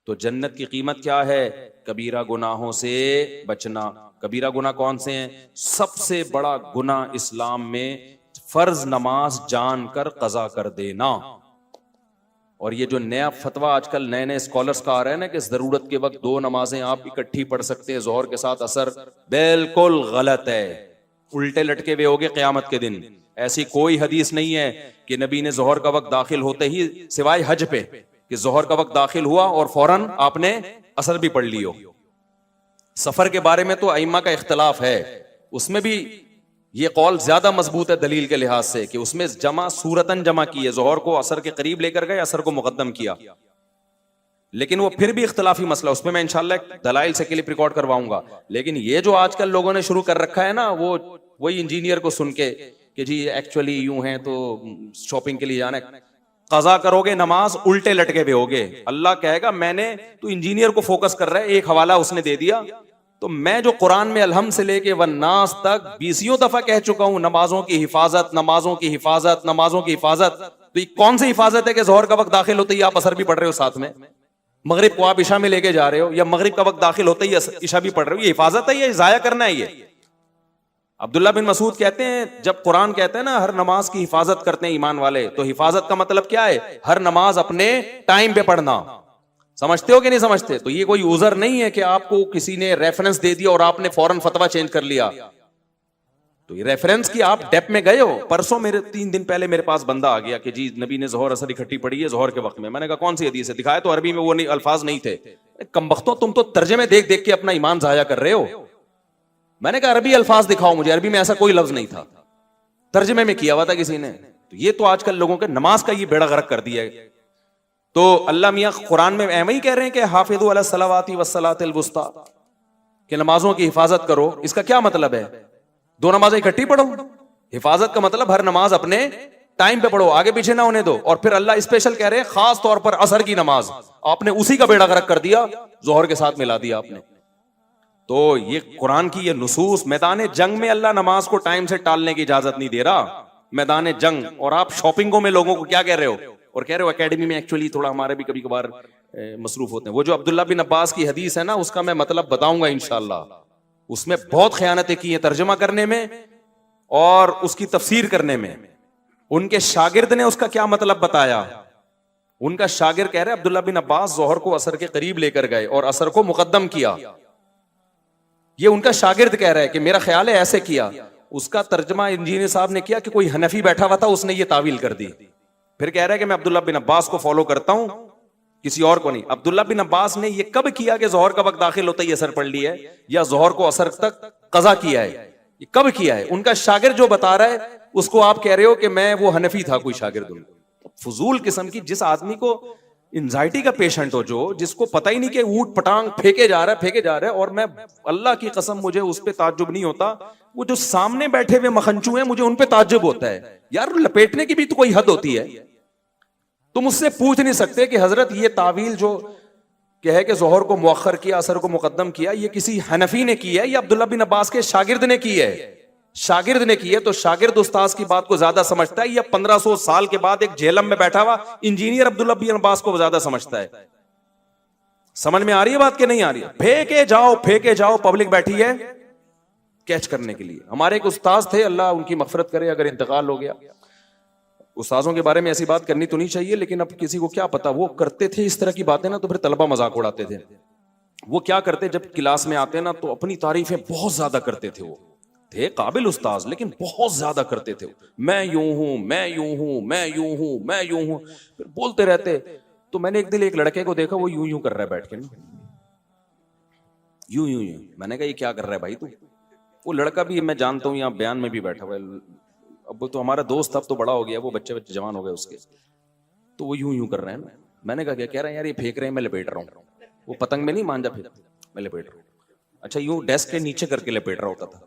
तो जन्नत की कीमत क्या है? कबीरा गुनाहों से बचना। कबीरा गुनाह कौन से हैं? सबसे बड़ा गुनाह इस्लाम में फर्ज नमाज जानकर कजा कर देना। और ये जो नया फतवा आजकल नए नए स्कॉलर्स का आ रहा है ना कि जरूरत के वक्त 2 नमाजें आप इकट्ठी पढ़ सकते हैं जोहर के साथ असर, बिल्कुल गलत है। उल्टे लटके हुए होगे क़यामत के दिन। ऐसी कोई हदीस नहीं है कि नबी ने जोहर का वक्त दाखिल होते ही, सिवाय हज पे, कि जोहर का वक्त दाखिल हुआ और फौरन आपने असर भी पढ़ लियो। सफर के बारे में तो अइम्मा का इख्तलाफ है, उसमें भी ये कौल ज्यादा मजबूत है दलील के लिहाज से कि उसमें जमा सूरतन जमा की है, जोहर को असर के करीब लेकर गए, असर को मुकद्दम किया। लेकिन वो फिर भी इख्तलाफी मसला, उसमें मैं इंशाल्लाह दलाइल से क्लिप रिकॉर्ड करवाऊंगा। लेकिन ये जो आजकल लोगों ने शुरू कर रखा है ना, वो वही इंजीनियर को सुन के कि जी एक्चुअली यूं है तो शॉपिंग के लिए जाना है, कजा करोगे नमाज उल्टे लटके हुए होगे। अल्लाह कहेगा मैंने, तू इंजीनियर को फोकस कर रहा है, एक हवाला उसने दे दिया, तो मैं जो कुरान में अलहम से लेके वन्नास तक 20 दफा कह चुका हूं, नमाजों की हिफाजत, नमाजों की हिफाजत, नमाजों की हिफाजत। तो ये कौन सी हिफाजत है कि जोहर का वक्त दाखिल होते ही आप असर भी पढ़ रहे हो साथ में, मगरिब को आप इशा में लेके जा रहे हो, या मगरिब का वक्त दाखिल होते ही इशा भी पढ़ रहे हो? ये हिफाजत है, ये जाया करना है। ये अब्दुल्ला बिन मसूद कहते हैं, जब कुरान कहते हैं ना हर नमाज की हिफाजत करते हैं ईमान वाले, तो हिफाजत का मतलब क्या है? हर नमाज अपने टाइम पे पढ़ना। समझते हो कि नहीं समझते? तो ये कोई उज़र नहीं है कि आपको किसी ने रेफरेंस दे दिया और आपने फौरन फतवा चेंज कर लिया। तो ये रेफरेंस की आप डेप में गए हो। परसों मेरे 3 दिन पहले मेरे पास बंदा आ गया कि जी नबी ने जोहर असर इकट्ठी पढ़ी है जोहर के वक्त में। मैंने कहा कौन सी हदीस है? दिखाया तो अरबी में वो नहीं, अल्फाज नहीं थे। कमबख्तो, तुम तो तर्जमे देख देख के अपना ईमान जाया कर रहे हो। मैंने कहा अरबी अल्फाज दिखाओ मुझे, अरबी में ऐसा कोई लफ्ज नहीं था, तर्जमे में किया हुआ था किसी ने। तो ये तो आजकल लोगों के नमाज का ये बेड़ा गर्क कर दिया है। तो अल्लाह मियाँ कुरान में एवं ही कह रहे हैं कि हाफिज़ू अला सलावाति वस्सलातिल वुस्ता, कि नमाजों की हिफाजत करो। इसका क्या मतलब है? 2 नमाजें इकट्ठी पढ़ो। हिफाजत का मतलब हर नमाज अपने टाइम पे पढ़ो, आगे पीछे ना होने दो। और फिर अल्लाह स्पेशल कह रहे हैं खास तौर पर असर की नमाज, आपने उसी का बेड़ा गर्क कर दिया, जोहर के साथ मिला दिया आपने। तो ये कुरान की ये नुसूस, मैदान जंग में अल्लाह नमाज को टाइम से टालने की इजाजत नहीं दे रहा, मैदान जंग। और आप शॉपिंगों में लोगों को क्या कह रहे हो? और कह रहे हो एकेडमी में एक्चुअली थोड़ा हमारे भी कभी कभार मसरूफ होते हैं। वो जो अब्दुल्ला बिन अब्बास की हदीस है ना, उसका मैं मतलब बताऊंगा इंशाअल्लाह। उसमें बहुत खयानतें की हैं तर्जमा करने में और उसकी तफसीर करने में। उनके शागिर्द ने उसका क्या मतलब बताया। उनका शागिर्द कह रहे अब्दुल्ला बिन अब्बास जोहर को असर के करीब लेकर गए और असर को मुकद्दम किया। ये उनका शागिर्द कह रहा है कि मेरा ख्याल है ऐसे किया। उसका तर्जमा इंजीनियर साहब ने किया कि कोई हनफी बैठा हुआ था, उसने ये तावील कर दी। फिर कह रहा है कि मैं अब्दुल्ला बिन अब्बास को फॉलो करता हूं, किसी और को नहीं। अब्दुल्ला बिन अब्बास ने ये कब किया कि जोहर का वक्त दाखिल होता ही असर पढ़ लिया है, या जोहर को असर तक कजा किया है? ये कब किया है? उनका शागिर्द जो बता रहा है उसको आप कह रहे हो कि मैं वो हनफी था कोई शागिर्द। फजूल किस्म की, जिस आदमी को एंजाइटी का पेशेंट हो, जो जिसको पता ही नहीं कि ऊट पटांग फेंके जा रहा है। और मैं अल्लाह की कसम मुझे उस पर ताज्जुब नहीं होता, वो जो सामने बैठे हुए मखंचू हैं मुझे उन पे ताज्जुब होता है। यार लपेटने की भी तो कोई हद होती है। तुम उससे पूछ नहीं सकते कि हजरत ये तावील जो कहे कि जोहर को मुअख्खर किया असर को मुकद्दम किया, ये किसी हनफी ने की है या अब्दुल्ला बिन अब्बास के शागिर्द ने की है? शागिर्द ने की है तो शागिर्द उस्ताद की बात को ज्यादा समझता है, या 1500 साल के बाद एक जेलम में बैठा हुआ इंजीनियर अब्दुल्ला बिन अब्बास को ज्यादा समझता है? समझ में आ रही है बात कि नहीं आ रही है? फेंके जाओ, पब्लिक बैठी है कैच करने के लिए। हमारे एक उस्ताद थे, अल्लाह उनकी मगफरत करे, अगर इंतकाल हो गया। उस्ताजों के बारे में ऐसी बात करनी तो नहीं चाहिए, लेकिन अब किसी को क्या पता, वो करते थे इस तरह की बातें ना, तो फिर तलबा मजाक उड़ाते थे। वो क्या करते, जब क्लास में आते ना तो अपनी तारीफें बहुत ज्यादा करते थे। वो थे काबिल उस्ताज, लेकिन बहुत ज्यादा करते थे। मैं यूं हूं, मैं यूं हूं, मैं यूं हूं, मैं यूं हूं, फिर बोलते रहते। तो मैंने एक दिन एक लड़के को देखा, वो यूं यूं कर रहा है बैठ के ना, यूं यूं यूं। मैंने कहा ये क्या कर रहा है भाई तू? वो लड़का भी मैं जानता हूँ, यहाँ बयान में भी बैठा हुआ है। अब वो तो हमारा दोस्त, अब तो बड़ा हो गया, वो बच्चे जवान हो गए उसके, तो वो यूं यूं कर रहे हैं ना। मैंने कहा क्या कह रहे हैं यार? ये फेंक रहे हैं, मैं लपेट रहा हूँ। वो पतंग में नहीं मांझा फेंक, मैं लपेट रहा हूँ। अच्छा, यूं डेस्क के नीचे करके लपेट रहा होता था।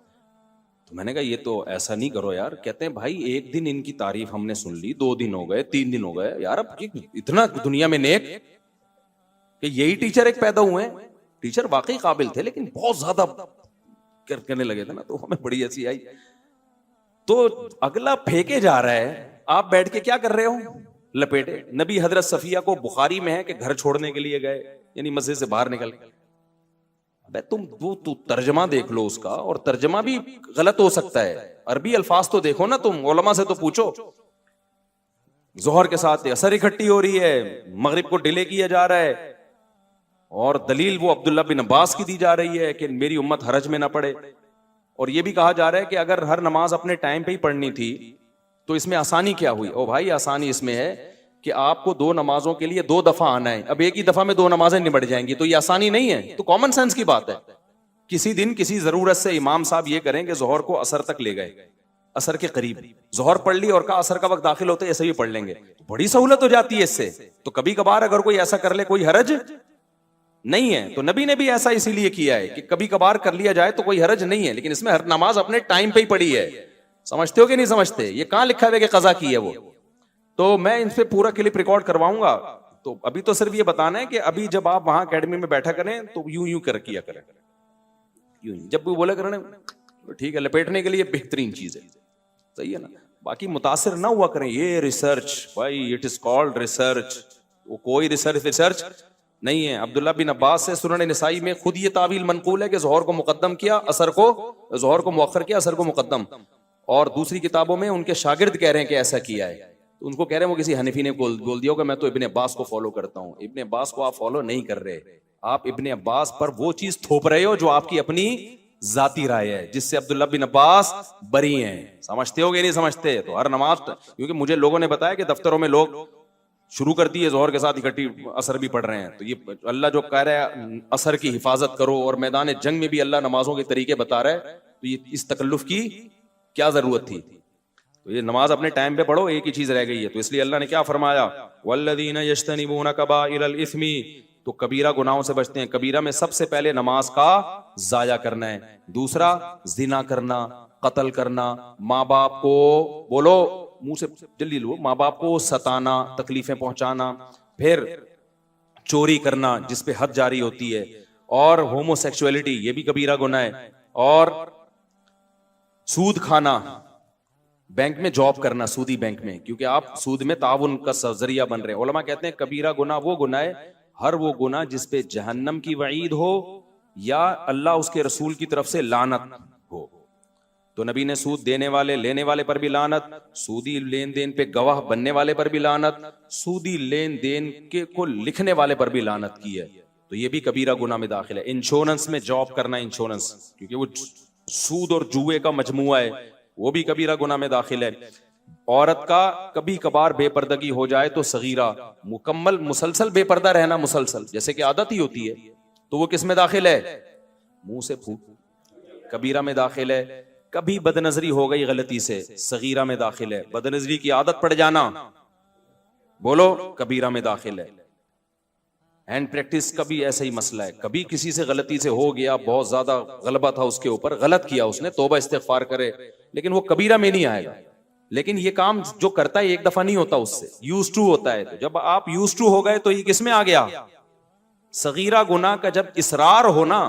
तो मैंने कहा ये तो ऐसा नहीं करो यार। कहते हैं भाई एक दिन इनकी तारीफ हमने सुन ली, 2 दिन हो गए, 3 दिन हो गए यार, अब इतना दुनिया में नेक कि यही टीचर एक पैदा हुए हैं। टीचर वाकई काबिल थे, लेकिन बहुत ज्यादा करने लगे थे ना, तो हमें बड़ी हंसी आई। तो अगला फेंके जा रहा है, आप बैठ के क्या कर रहे हो? लपेटे। नबी हजरत सफिया को बुखारी में है कि घर छोड़ने के लिए गए, यानी मस्जिद से बाहर निकल गए। अबे तू तर्जमा देख लो उसका, और तर्जमा भी गलत हो सकता है। अरबी अल्फाज तो देखो ना, तुम उलमा से तो पूछो। जोहर के साथ असर इकट्ठी हो रही है, मगरिब को डिले किया जा रहा है, और दलील वो अब्दुल्ला बिन अब्बास की दी जा रही है कि मेरी उम्मत हरज में ना पड़े। और ये भी कहा जा रहा है कि अगर हर नमाज अपने टाइम पे ही पढ़नी थी तो इसमें आसानी क्या हुई? ओ भाई, आसानी इसमें है कि आपको 2 नमाजों के लिए 2 दफा आना है। अब एक ही दफा में 2 नमाजें निबट जाएंगी, तो ये आसानी नहीं है। तो कॉमन सेंस की बात है। किसी दिन किसी जरूरत से इमाम साहब ये करें कि जोहर को असर तक ले गए, असर के करीब जोहर पढ़ ली और कहा असर का वक्त दाखिल होते ऐसे भी पढ़ लेंगे, तो बड़ी सहूलत हो जाती है इससे। तो कभी कभार अगर कोई ऐसा कर ले, कोई हरज नहीं है। तो नबी ने भी ऐसा इसीलिए किया है कि कभी कभार कर लिया जाए तो कोई हरज नहीं है, लेकिन इसमें हर नमाज अपने टाइम पे ही पड़ी है। समझते हो कि नहीं समझते? ये कहां लिखा है कि कजा की है वो? तो मैं इन पे पूरा क्लिप रिकॉर्ड करवाऊंगा। तो अभी तो सिर्फ ये बताना है कि अभी जब आप वहां एकेडमी में बैठा करें तो यूं यूं कर किया करें, यूं जब भी बोला करें तो ठीक है, लपेटने के लिए बेहतरीन चीज है, सही है ना। बाकी मुतासिर ना हुआ करें। ये रिसर्च भाई, इट इज कॉल्ड रिसर्च, वो कोई रिसर्च नहीं है। अब्दुल्ला बिन अब्बास से सुनन निसाई में खुद ये तावील मनकूल है कि जोहर को मुकद्दम किया, असर को जोहर को मुअख्खर किया, असर को मुकद्दम। और दूसरी किताबों में उनके शागिर्द कह रहे हैं कि ऐसा किया है। तो उनको कह रहे हैं वो किसी हनीफी ने बोल दिया होगा मैं तो इब्ने अब्बास को फॉलो करता हूं। इब्ने अब्बास को आप फॉलो नहीं कर रहे, आप इब्ने अब्बास पर वो चीज थोप रहे हो जो आपकी अपनी जाती राय है, जिससे अब्दुल्ला बिन अब्बास बरी हैं। समझते हो कि नहीं समझते? तो हर नमाज, क्योंकि मुझे लोगों ने बताया कि दफ्तरों में लोग शुरू कर दी है जोहर के साथ इकट्ठी असर भी पढ़ रहे हैं। तो ये अल्लाह जो कह रहा है असर की हिफाजत करो, और मैदान जंग में भी अल्लाह नमाजों के तरीके बता रहा है, तो ये इस तकल्लुफ की क्या जरूरत थी? तो ये नमाज अपने टाइम पे पढ़ो, एक ही चीज रह गई है। तो इसलिए अल्लाह ने क्या फरमाया, वल्लदीना यज्तनिबूना कबाइरल इस्मी, तो कबीरा गुनाहों से बचते हैं। कबीरा में सबसे पहले नमाज का जाया करना है, दूसरा जिना करना, कत्ल करना, माँ बाप को, बोलो मुंह से जल्दी लो, माँ बाप को सताना, तकलीफें पहुंचाना, फिर चोरी करना जिसपे हद जारी होती है, और होमोसेक्सुअलिटी ये भी कबीरा गुनाह है, और सूद खाना, बैंक में जॉब करना, सूदी बैंक में, क्योंकि आप सूद में ताउन का जरिया बन रहे हैं। उलमा कहते हैं कबीरा गुनाह वो गुनाह है, हर वो गुनाह जिसपे जहन्नम की वईद हो या अल्लाह उसके रसूल की तरफ से लानत हो। तो नबी ने सूद देने वाले लेने वाले पर भी लानत, सूदी लेन देन पे गवाह बनने वाले पर भी लानत, सूदी लेन देन के को लिखने वाले पर भी लानत की है। तो ये भी कबीरा गुनाह में दाखिल है। इंश्योरेंस में जॉब करना, इंश्योरेंस, क्योंकि वो सूद और जुए का मजमुआ है, वो भी कबीरा गुनाह में दाखिल है। औरत का कभी कभार बेपर्दगी हो जाए तो सगीरा, मुकम्मल मुसलसल बेपर्दा रहना, मुसलसल जैसे कि आदत ही होती है, तो वो किस में दाखिल है? मुंह से फूक, कबीरा में दाखिल है। कभी बदनजरी हो गई गलती से, सगीरा में दाखिल है। बदनजरी की आदत पड़ जाना, बोलो कबीरा में दाखिल है। हैंड प्रैक्टिस का भी ऐसा ही मसला है, कभी किसी से गलती से हो गया, बहुत ज्यादा गलबा था उसके ऊपर, गलत किया उसने, तौबा इस्तिगफार करे, लेकिन वो कबीरा में नहीं आएगा। लेकिन ये काम जो करता है एक दफा नहीं होता, उससे यूज टू होता है। तो जब आप यूज टू हो गए तो ये किस में आ गया? सगीरा गुनाह का जब इसरार हो ना,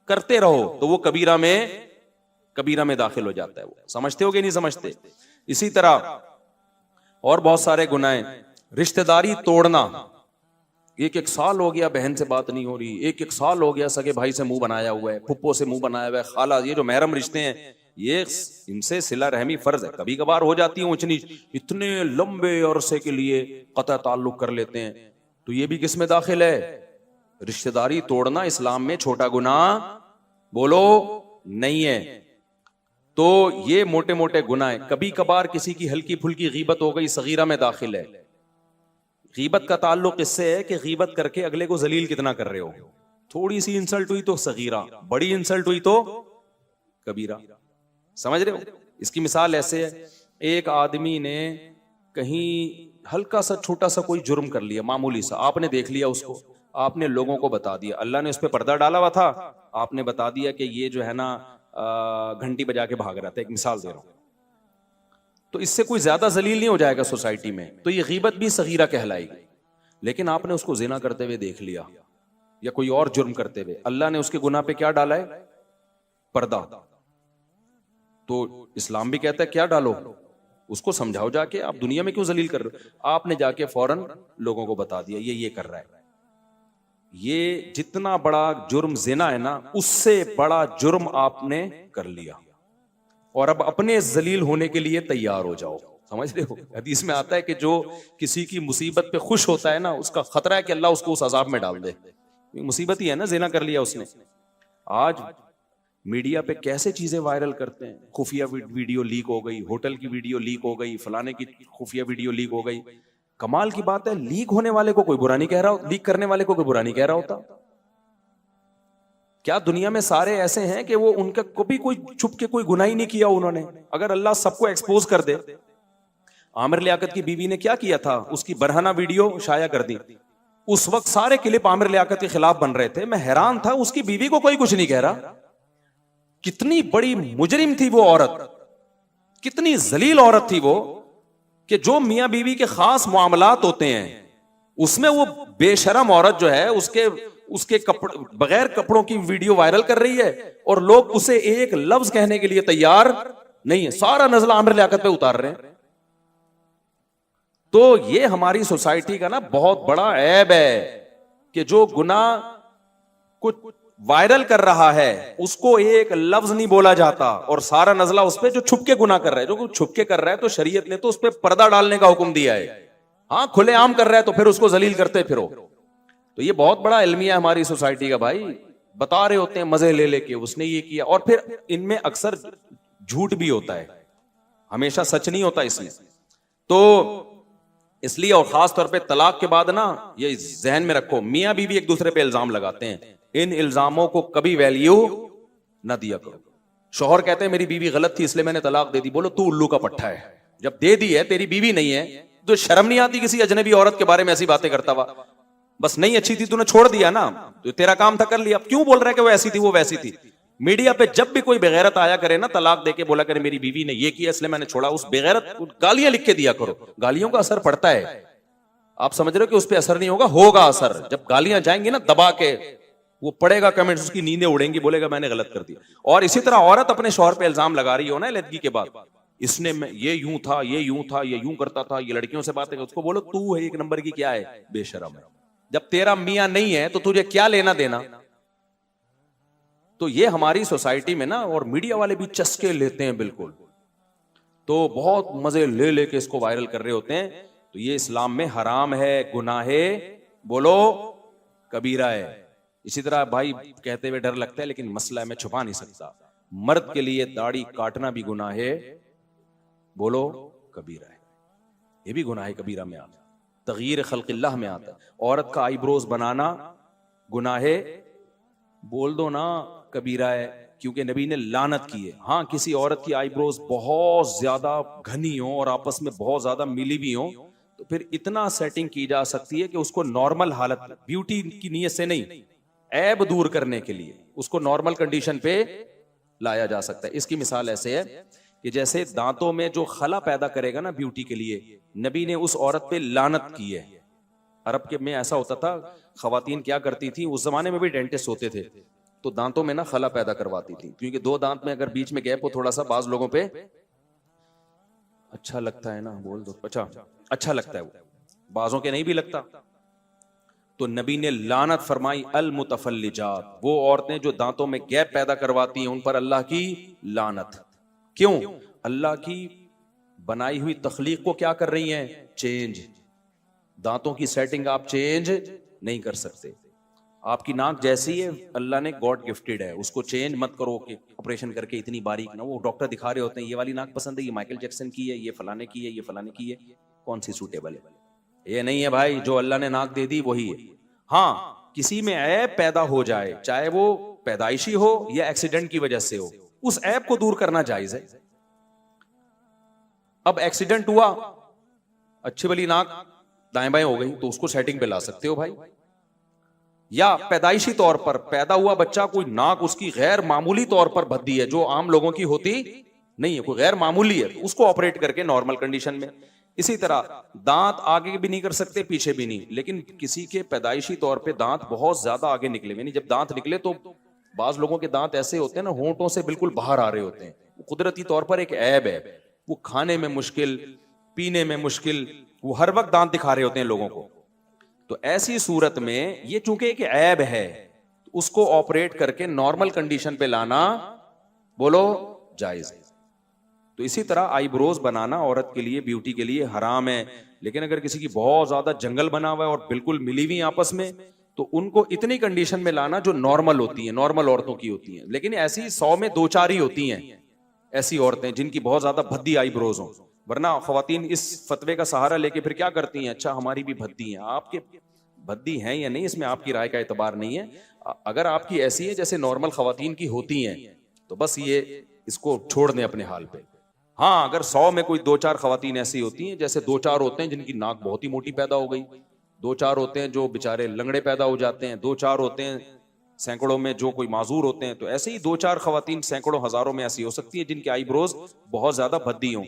करते रहो, तो वो कबीरा में दाखिल हो जाता है। वो समझते हो कि नहीं समझते? इसी तरह और बहुत सारे गुनाह, रिश्तेदारी तोड़ना, एक साल हो गया बहन से बात नहीं हो रही, एक साल हो गया सगे भाई से मुंह बनाया हुआ है, फुप्पो से मुंह बनाया हुआ है, खाला, ये जो महरम रिश्ते हैं, ये इनसे सिला रहमी फर्ज है। कभी कभार हो जाती है ऊंच नीच, इतने लंबे अरसे के लिए कतई ताल्लुक कर लेते हैं, तो ये भी किस में दाखिल है? रिश्तेदारी तोड़ना इस्लाम में छोटा गुनाह, बोलो नहीं है। तो ये मोटे मोटे गुनाह है। कभी कभार किसी की हल्की फुल्की गीबत हो गई, सगीरा में दाखिल है। गीबत का ताल्लुक इससे है कि गीबत करके अगले को जलील कितना कर रहे हो। थोड़ी सी इंसल्ट हुई तो सगीरा, बड़ी इंसल्ट हुई तो कबीरा। समझ रहे हो? इसकी मिसाल ऐसे है, एक आदमी ने कहीं हल्का सा छोटा सा कोई जुर्म कर लिया, मामूली सा, आपने देख लिया उसको, आपने लोगों को बता दिया, अल्लाह ने उस पर पर्दा डाला हुआ था, आपने बता दिया कि ये जो है ना घंटी बजा के भाग रहा था, एक मिसाल दे रहा हूं, तो इससे कोई ज्यादा जलील नहीं हो जाएगा सोसाइटी में, तो ये गीबत भी सगीरा कहलाएगी। लेकिन आपने उसको जिना करते हुए देख लिया या कोई और जुर्म करते हुए, अल्लाह ने उसके गुनाह पे क्या डाला है? पर्दा। तो इस्लाम भी कहता है क्या डालो, उसको समझाओ जाके, आप दुनिया में क्यों जलील कर रहे हो? आपने जाके फौरन लोगों को बता दिया ये कर रहा है, ये जितना बड़ा जुर्म जिना है ना, उससे बड़ा जुर्म आपने कर लिया, और अब अपने जलील होने के लिए तैयार हो जाओ। समझ रहे हो? हदीस में आता है कि जो किसी की मुसीबत पे खुश होता है ना, उसका खतरा है कि अल्लाह उसको उस अजाब में डाल दे। मुसीबत ही है ना, जिना कर लिया उसने। आज मीडिया पे कैसे चीजें वायरल करते हैं, खुफिया वीडियो लीक हो गई, होटल की वीडियो लीक हो गई, फलाने की खुफिया वीडियो लीक हो गई। कमाल की बात है, लीक होने वाले को कोई बुरा नहीं कह रहा, लीक करने वाले को कोई बुरा नहीं कह रहा होता। क्या दुनिया में सारे ऐसे हैं कि वो उनका कभी कोई छुप के कोई गुनाह ही नहीं किया उन्होंने? अगर अल्लाह सबको एक्सपोज कर दे। आमिर लियाकत की बीवी ने क्या किया था, उसकी बरहना वीडियो शाया कर दी। उस वक्त सारे क्लिप आमिर लियाकत के खिलाफ बन रहे थे। मैं हैरान था, उसकी बीवी को कोई कुछ नहीं कह रहा। कितनी बड़ी मुजरिम थी वो औरत, कितनी जलील औरत थी वो, कि जो मियां बीवी के खास मामलात होते हैं उसमें वो बेशरम औरत जो है उसके बगैर कपड़ों की वीडियो वायरल कर रही है, और लोग उसे एक लफ्ज कहने के लिए तैयार नहीं है। सारा नजला आमिर लियाकत पे उतार रहे हैं। तो ये हमारी सोसाइटी का ना बहुत बड़ा ऐब है कि जो गुनाह कुछ वायरल कर रहा है उसको एक लफ्ज नहीं बोला जाता, और सारा नजला उस पर जो छुप के गुनाह कर रहा है। जो छुप के कर रहा है तो शरीयत ने तो उस पर पर्दा डालने का हुक्म दिया है। हाँ, खुलेआम कर रहा है तो फिर उसको जलील करते फिरो। तो ये बहुत बड़ा इल्मिया हमारी सोसाइटी का भाई। बता रहे होते हैं मजे ले लेके उसने ये किया, और फिर इनमें अक्सर झूठ भी होता है, हमेशा सच नहीं होता इसमें। तो इसलिए, और खास तौर पे तलाक के बाद ना, ये जहन में रखो, मियां बीवी एक दूसरे पे इल्जाम लगाते हैं, इन इल्जामों को कभी वैल्यू ना दिया करो। शौहर कहते हैं मेरी बीवी गलत थी इसलिए मैंने तलाक दे दी। बोलो तू उल्लू का पट्टा है, जब दे दी है तेरी बीवी नहीं है तो शर्म नहीं आती किसी अजनबी औरत के बारे में ऐसी बातें करता हुआ? बस नहीं अच्छी थी तूने छोड़ दिया ना, तो तेरा काम था कर लिया। क्यों बोल रहा है कि वो ऐसी थी वो वैसी थी? मीडिया पे जब भी कोई बेगैरत आया करे ना, तलाक देके बोला करे मेरी बीवी ने ये किया इसलिए मैंने छोड़ा, उस बेगैरत गालियां लिख के दिया करो। गालियों का असर पड़ता है। आप समझ रहे हो कि उस पर असर नहीं होगा? होगा असर। जब गालियां जाएंगी ना दबा के, वो पढ़ेगा कमेंट्स, उसकी नींदें उड़ेंगी, बोलेगा मैंने गलत कर दिया। और इसी तरह औरत अपने शौहर पे इल्जाम लगा रही हो ना लड़की के बाद, इसने ये यूं था, ये यूं था, ये यूं करता था, ये लड़कियों से बातें, उसको बोलो तू है एक नंबर की क्या है, बेशरम है। जब तेरा मियां नहीं है तो तुझे क्या लेना देना? तो ये हमारी सोसाइटी में ना, और मीडिया वाले भी चस्के लेते हैं बिल्कुल, तो बहुत मजे ले लेके इसको वायरल कर रहे होते हैं। तो ये इस्लाम में हराम है, गुनाहे बोलो कबीरा है। इसी तरह भाई कहते हुए डर लगता है लेकिन मसला है, मैं छुपा नहीं सकता, मर्द के लिए दाढ़ी काटना भी गुनाह है, बोलो कबीरा है। ये भी गुनाह कबीरा में आता है, तगयीर खल्क़िल्लाह में आता है। औरत का आईब्रोज बनाना गुनाह है, बोल दो ना कबीरा है, क्योंकि नबी ने लानत की है। हाँ, किसी औरत की आईब्रोज बहुत ज्यादा घनी हो और आपस में बहुत ज्यादा मिली भी हो, तो फिर इतना सेटिंग की जा सकती है कि उसको नॉर्मल हालत, ब्यूटी की नीयत से नहीं, ऐब दूर करने के लिए उसको नॉर्मल कंडीशन पे लाया जा सकता है। इसकी मिसाल ऐसे है कि जैसे दांतों में जो खला पैदा करेगा ना ब्यूटी के लिए, नबी ने उस औरत पे लानत की है। अरब के में ऐसा होता था, खवातीन क्या करती थी, उस जमाने में भी डेंटिस्ट होते थे, तो दांतों में ना खला पैदा करवाती थी, क्योंकि दो दांत में अगर बीच में गैप हो थोड़ा सा, बाज लोगों पे अच्छा लगता है ना, बोल दो अच्छा लगता है, वो बाजों के नहीं भी लगता। तो नबी ने लानत फरमाई, अल मुतफल्लिजात, वो औरतें जो दांतों में गैप पैदा करवाती हैं उन पर अल्लाह की लानत। क्यों? अल्लाह की बनाई हुई तख्लीक को क्या कर रही हैं? चेंज। दांतों की सेटिंग आप चेंज नहीं कर सकते। आपकी नाक जैसी है, अल्लाह ने गॉड गिफ्टेड है, उसको चेंज मत करो कि ऑपरेशन करके इतनी बारीक ना। वो डॉक्टर दिखा रहे होते हैं, ये वाली नाक पसंद है, ये माइकल जैक्सन की है, ये फलाने की है, ये फलाने की है, कौन सी सूटेबल है? ये नहीं है भाई, जो अल्लाह ने नाक दे दी वही है। हाँ, किसी में ऐब पैदा हो जाए, चाहे वो पैदाइशी हो या एक्सीडेंट की वजह से हो, उस ऐब को दूर करना जायज है। अब एक्सीडेंट हुआ, अच्छी वाली नाक दाएं बाएं हो गई, तो उसको सेटिंग पे ला सकते हो भाई। या पैदाइशी तौर पर पैदा हुआ बच्चा, कोई नाक उसकी गैर मामूली तौर पर भद्दी है जो आम लोगों की होती नहीं है, कोई गैर मामूली है, उसको ऑपरेट करके नॉर्मल कंडीशन में। इसी तरह दांत आगे भी नहीं कर सकते, पीछे भी नहीं, लेकिन किसी के पैदाइशी तौर पे दांत बहुत ज्यादा आगे निकले, यानी जब दांत निकले तो बाज लोगों के दांत ऐसे होते हैं ना, होंठों से बिल्कुल बाहर आ रहे होते हैं, कुदरती तौर पर एक ऐब है। वो खाने में मुश्किल, पीने में मुश्किल, वो हर वक्त दांत दिखा रहे होते हैं लोगों को। तो ऐसी सूरत में ये चूंकि एक ऐब है, उसको ऑपरेट करके नॉर्मल कंडीशन पे लाना बोलो जायज है। तो इसी तरह आईब्रोज बनाना औरत के लिए, ब्यूटी के लिए हराम है। लेकिन अगर किसी की बहुत ज्यादा जंगल बना हुआ है और बिल्कुल मिली हुई आपस में, तो उनको इतनी कंडीशन में लाना जो नॉर्मल होती है, नॉर्मल औरतों की होती हैं। लेकिन ऐसी 100 में 2-4 ही होती हैं ऐसी औरतें जिनकी बहुत ज्यादा भद्दी आईब्रोज हो। वरना खवातीन इस फतवे का सहारा लेके फिर क्या करती हैं, अच्छा हमारी भी भद्दी है। आपके भद्दी हैं या नहीं, इसमें आपकी राय का एतबार नहीं है। अगर आपकी ऐसी है जैसे नॉर्मल खवातीन की होती हैं, तो बस ये इसको छोड़ दें अपने हाल पे। हाँ, अगर 100 में कोई 2-4 खवातीन ऐसी होती हैं, जैसे 2-4 होते हैं जिनकी नाक बहुत ही मोटी पैदा हो गई, 2-4 होते हैं जो बेचारे लंगड़े पैदा हो जाते हैं, 2-4 होते हैं सैकड़ों में जो कोई माजूर होते हैं, तो ऐसे ही 2-4 खवातीन सैकड़ों हजारों में ऐसी हो सकती है जिनकी आईब्रोज बहुत ज्यादा भद्दी हो,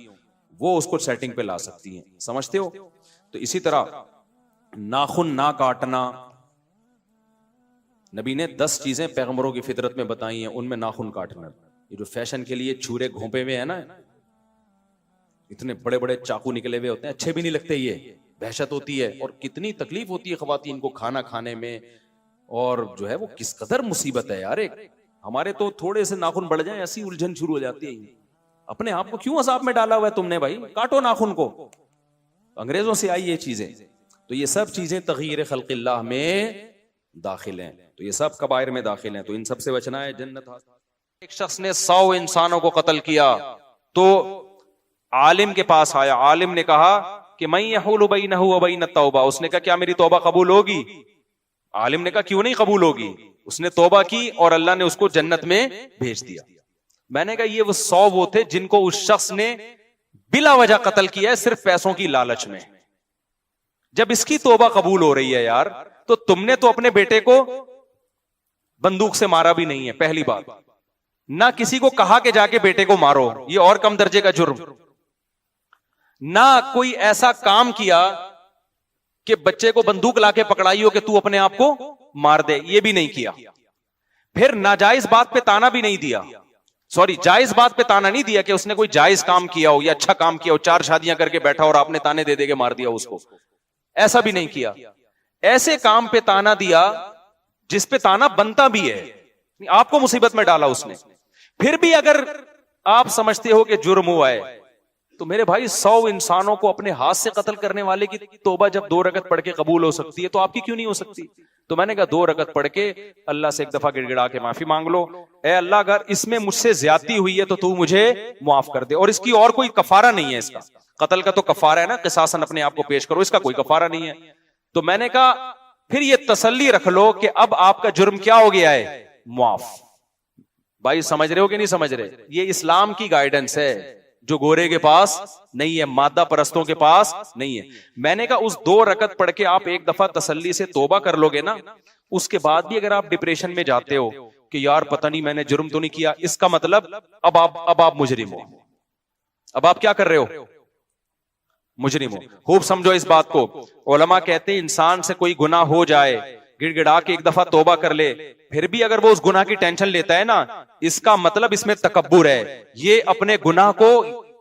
वो उसको सेटिंग पे ला सकती हैं। समझते हो? तो इसी तरह नाखून ना काटना, नबी ने 10 चीजें पैगंबरों की फितरत में बताई हैं, उनमें नाखून काटना। ये जो फैशन के लिए छुरे घोंपे हुए है ना, इतने बड़े बड़े चाकू निकले हुए होते हैं, अच्छे भी नहीं लगते, ये दहशत होती है। और कितनी तकलीफ होती है खवातीन को खाना खाने में, और जो है वो किस कदर मुसीबत है यार। एक हमारे तो थोड़े से नाखून बढ़ जाए ऐसी उलझन शुरू हो जाती है। अपने आप को क्यों अजाब में डाला हुआ है तुमने भाई, काटो नाखून को। अंग्रेजों से आई ये चीजें। तो ये सब चीजें तगयीर खल्क़िल्लाह में दाखिल हैं, तो ये सब कबायर में दाखिल हैं। तो इन सब से बचना है, जन्नत हासिल। एक शख्स ने 100 इंसानों को कत्ल किया, तो आलिम के पास आया। आलिम ने कहा कि मैं यहूलु बैनहु व बैन तौबा। उसने कहा क्या मेरी तौबा कबूल होगी? आलिम ने कहा क्यों नहीं कबूल होगी। उसने तौबा की और अल्लाह ने उसको जन्नत में भेज दिया। मैंने कहा ये वो 100 वो थे जिनको उस शख्स ने बिला वजह कत्ल किया है, सिर्फ पैसों की लालच में। जब इसकी तौबा कबूल हो रही है यार, तो तुमने तो अपने बेटे को बंदूक से मारा भी नहीं है, पहली बात। ना किसी को कहा कि जाके बेटे को मारो, ये और कम दर्जे का जुर्म। ना कोई ऐसा काम किया कि बच्चे को बंदूक लाके पकड़ाई हो कि तू अपने आप को मार दे, ये भी नहीं किया। फिर नाजायज बात पे ताना भी नहीं दिया, सॉरी जायज बात पे ताना नहीं दिया कि उसने कोई जायज काम किया हो या अच्छा काम किया हो, 4 शादियां करके बैठा और आपने ताने दे दे के मार दिया उसको, ऐसा भी नहीं किया। ऐसे काम पे ताना दिया जिस पे ताना बनता भी है, आपको मुसीबत में डाला उसने। फिर भी अगर आप समझते हो कि जुर्म हुआ है, तो मेरे भाई 100 इंसानों को अपने हाथ से कत्ल करने वाले की तौबा जब 2 रकत पढ़ के कबूल हो सकती है, तो आपकी क्यों नहीं हो सकती? तो मैंने कहा 2 रकत पढ़ के अल्लाह से एक दफा गिड़गिड़ा के माफी मांग लो, ए अल्लाह अगर इसमें मुझसे ज्यादती हुई है तो तू मुझे माफ कर दे। और इसकी और कोई कफारा नहीं है, इसका कत्ल का तो कफारा है ना, किसासन अपने आप को पेश करो, इसका कोई कफारा नहीं है। तो मैंने कहा फिर ये तसल्ली रख लो कि अब आपका जुर्म क्या हो गया है, माफ। भाई समझ रहे हो कि नहीं समझ रहे? ये इस्लाम की गाइडेंस है जो गोरे के पास नहीं है, मादा परस्तों के पास नहीं है। मैंने कहा उस 2 रकत पढ़ के आप एक दफा तसल्ली से तौबा कर लोगे ना, उसके बाद भी अगर आप डिप्रेशन में जाते हो कि यार पता नहीं मैंने जुर्म तो नहीं किया, इसका मतलब अब आप मुजरिम हो। अब आप क्या कर रहे हो? मुजरिम हो। खूब समझो इस बात को। उलमा कहते हैं इंसान से कोई गुनाह हो जाए, गिड़गिड़ा के एक दफा तौबा कर ले, फिर भी अगर वो उस गुनाह की टेंशन लेता है ना, इसका मतलब इसमें तकब्बुर है। ये अपने गुनाह को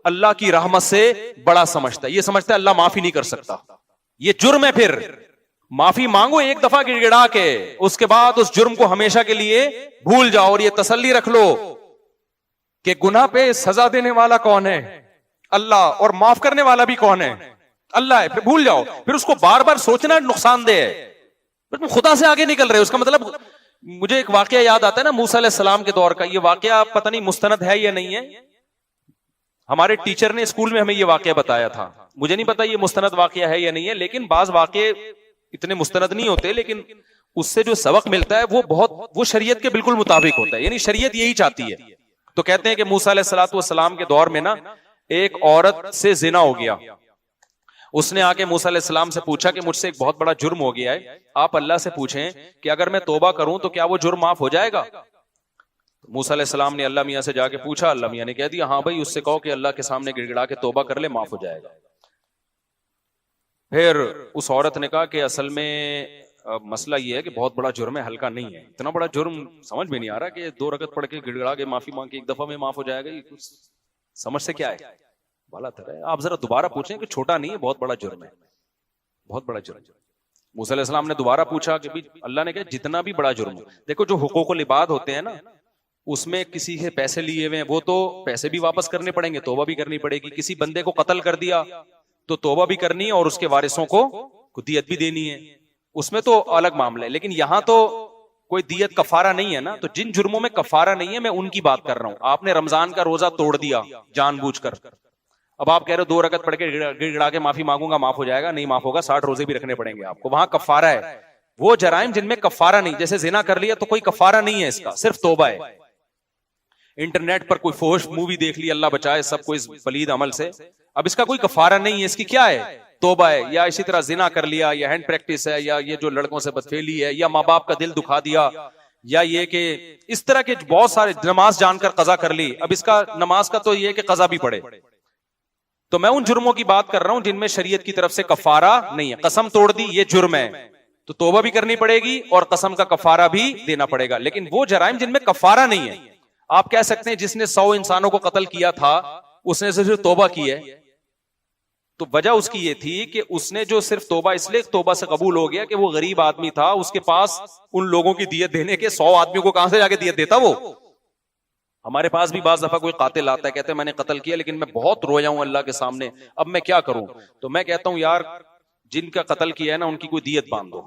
अल्लाह की रहमत से बड़ा समझता है, ये समझता है अल्लाह माफी नहीं कर सकता, ये जुर्म है। फिर माफी मांगो एक दफा गिड़गिड़ा के, उसके बाद उस जुर्म को हमेशा के लिए भूल जाओ और ये तसल्ली रख लो कि गुनाह पे सजा देने वाला कौन है? अल्लाह। और माफ करने वाला भी कौन है? अल्लाह है। फिर भूल जाओ, फिर उसको बार बार सोचना नुकसानदेह है। तुम खुदा से आगे निकल रहे हो, उसका मतलब। मुझे एक वाकया याद आता है ना मूसा अलैहिस्सलाम के दौर का। ये वाकया पता नहीं मुस्तनद है या नहीं है, हमारे टीचर ने स्कूल में हमें ये वाकया बताया था। मुझे नहीं पता ये मुस्तनद वाकया है या नहीं है, लेकिन बाज वाकये इतने मुस्तनद नहीं होते, लेकिन उससे जो सबक मिलता है वो शरीयत के बिल्कुल मुताबिक होता है, यानी शरीयत यही चाहती है। तो कहते हैं कि मूसा अलैहिस्सलाम के दौर में ना एक औरत से जिना हो गया। उसने आके मूसा अलैहिस्सलाम से पूछा कि मुझसे एक बहुत बड़ा जुर्म हो गया है, आप अल्लाह से पूछें कि अगर मैं तौबा करूं तो क्या वो जुर्म माफ हो जाएगा? मूसा अलैहिस्सलाम ने अल्लाह मियां से जाके पूछा, अल्लाह मियां ने कह दिया हाँ भाई, उससे कहो कि अल्लाह के सामने गिड़गिड़ा के तौबा कर ले, माफ हो जाएगा। फिर उस औरत ने कहा कि असल में मसला ये है कि बहुत बड़ा जुर्म है, हल्का नहीं है। इतना बड़ा जुर्म समझ में नहीं आ रहा कि 2 रकत पढ़ के गिड़गिड़ा के माफी मांग के एक दफा में माफ हो जाएगा, ये कुछ समझ से क्या है? बाला तरह आप जरा दोबारा पूछें कि छोटा नहीं है, बहुत बड़ा जुर्म है, बहुत बड़ा जुर्म। मूसा अलैहिस्सलाम ने दोबारा पूछा कि भाई अल्लाह ने कहा जितना भी बड़ा जुर्म, देखो जो हुकूकुल इबाद होते हैं ना, उसमें किसी से पैसे लिए हुए हैं वो तो पैसे भी वापस करने पड़ेंगे, तौबा भी करनी पड़ेगी। किसी बंदे को कत्ल कर दिया तो तौबा भी करनी है और उसके वारिसों को दियत भी देनी है, उसमें तो अलग मामला है। लेकिन यहां तो कोई दियत कफारा नहीं है ना, तो जिन जुर्मों में कफारा नहीं है मैं उनकी बात कर रहा हूं। आपने रमजान का रोजा तोड़ दिया जानबूझकर, अब आप कह रहे हो 2 रकत पढ़ के गिड़गिड़ा के माफी मांगूंगा, माफ हो जाएगा, नहीं माफ होगा, 60 रोजे भी रखने पड़ेंगे आपको, वहां कफारा है। वो जराइम जिनमें कफारा नहीं, जैसे जिना कर लिया तो कोई कफारा नहीं है, इसका सिर्फ तौबा है। इंटरनेट पर कोई फोश मूवी देख ली, अल्लाह बचाए सबको इस पलीद अमल से, अब इसका कोई कफारा नहीं है, इसकी क्या है, तौबा है। या इसी तरह जिना कर लिया, या हैंड प्रैक्टिस है, या ये जो लड़कों से बदफेली है, या माँ बाप का दिल दुखा दिया, या ये कि इस तरह के बहुत सारे, नमाज जानकर कजा कर ली, अब इसका नमाज का तो ये कि कजा भी पड़े। तो मैं उन जुर्मों की बात कर रहा हूं जिनमें शरीयत की तरफ से कफारा नहीं है। कसम तोड़ दी, ये जुर्म है, तो तौबा भी करनी पड़ेगी और कसम का कफारा भी देना पड़ेगा। लेकिन वो जराइम जिनमें कफारा नहीं है, आप कह सकते हैं जिसने 100 इंसानों को कत्ल किया था उसने सिर्फ तौबा की है, तो वजह उसकी ये थी कि उसने जो सिर्फ तौबा, इसलिए तौबा से कबूल हो गया कि वो गरीब आदमी था, उसके पास उन लोगों की दियत देने के 100 आदमियों को कहां से जाके दियत देता वो। हमारे पास भी बाज दफा कोई कातिल आता है, कहते हैं मैंने कत्ल किया लेकिन मैं बहुत रोया हूं अल्लाह के सामने, अब मैं क्या करूं। तो मैं कहता हूं यार जिनका कत्ल किया है ना उनकी कोई दियत बांध दो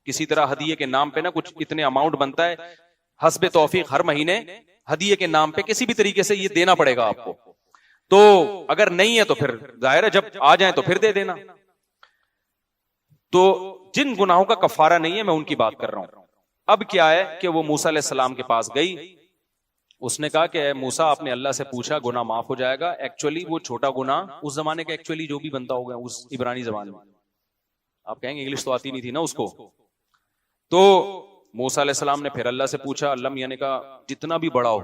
किसी तरह, हदिये के नाम पे ना कुछ इतने अमाउंट बनता है, हस्बे तौफीक हर महीने हदिये के नाम पे किसी भी तरीके से ये देना पड़ेगा आपको। तो अगर नहीं है तो फिर जाहिर है जब आ जाए तो फिर दे देना। तो जिन गुनाहों का कफारा नहीं है मैं उनकी बात कर रहा हूं। अब क्या है कि वो मूसा अलैहिस्सलाम के पास गई, उसने कहा कि मूसा आपने अल्लाह से पूछा गुनाह माफ हो जाएगा। एक्चुअली वो छोटा गुनाह उस जमाने का, एक्चुअली जो भी बनता होगा उस इब्रानी जबान में, आप कहेंगे इंग्लिश तो आती नहीं थी ना उसको। तो मूसा अलैहिस्सलाम ने फिर अल्लाह से पूछा, अल्लाह मियां ने कहा जितना भी बड़ा हो,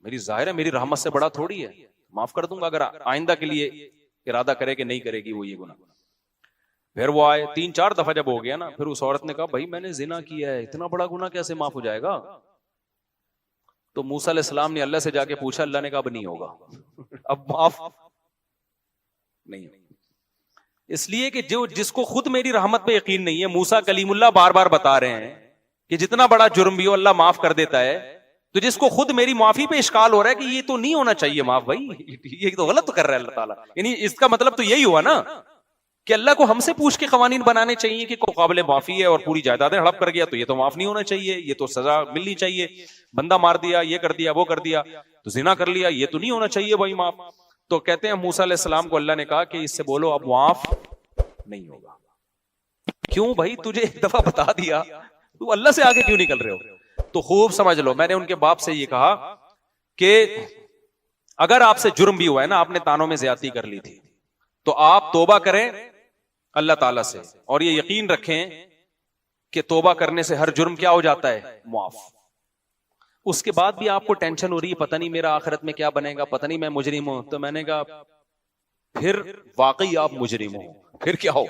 मेरी जाहिर है मेरी रहमत से बड़ा थोड़ी है, माफ कर दूंगा अगर आइंदा के लिए इरादा करे कि नहीं करेगी वो ये गुनाह। फिर वो आए 3-4 दफा जब हो गया ना, फिर उस औरत ने कहा भाई मैंने जिना किया है, इतना बड़ा गुनाह कैसे माफ हो जाएगा। तो मूसा अलैहिस्सलाम ने अल्लाह से जाके पूछा, अल्लाह ने कहा अब नहीं होगा, अब माफ नहीं। इसलिए कि जो जिसको खुद मेरी रहमत पे यकीन नहीं है, मूसा कलीमुल्लाह बार बार बता रहे हैं कि जितना बड़ा जुर्म भी हो अल्लाह माफ कर देता है, तो जिसको खुद मेरी माफी पे इश्काल हो रहा है कि ये तो नहीं होना चाहिए माफ, भाई ये तो गलत कर रहा है अल्लाह ताला, यानी इसका मतलब तो यही हुआ ना कि अल्लाह को हमसे पूछ के कवानीन बनाने चाहिए कि काबिल माफी है और पूरी जायदादें हड़प कर गया तो ये तो माफ नहीं होना चाहिए, ये तो सजा मिलनी चाहिए, बंदा मार दिया, ये कर दिया, वो कर दिया, तो जिना कर लिया, ये तो नहीं होना चाहिए भाई माफ। तो कहते हैं मूसा अलैहिस्सलाम को अल्लाह ने कहा कि इससे बोलो अब माफ नहीं होगा। क्यों भाई, तुझे एक दफा बता दिया, तू अल्लाह से आगे क्यों निकल रहे हो। तो खूब समझ लो, मैंने उनके बाप से ये कहा कि अगर आपसे जुर्म भी हुआ है ना, आपने तानों में ज्यादती कर ली थी, तो आप तौबा करें अल्लाह ताला से, और ये यकीन रखें कि तौबा करने से हर जुर्म क्या हो जाता है, मुआफ। उसके बाद भी आपको टेंशन हो रही है, पता नहीं मेरा आखिरत में क्या बनेगा, पता नहीं मैं मुजरिम हूं, तो मैंने कहा फिर वाकई आप मुजरिम हो, फिर क्या हो,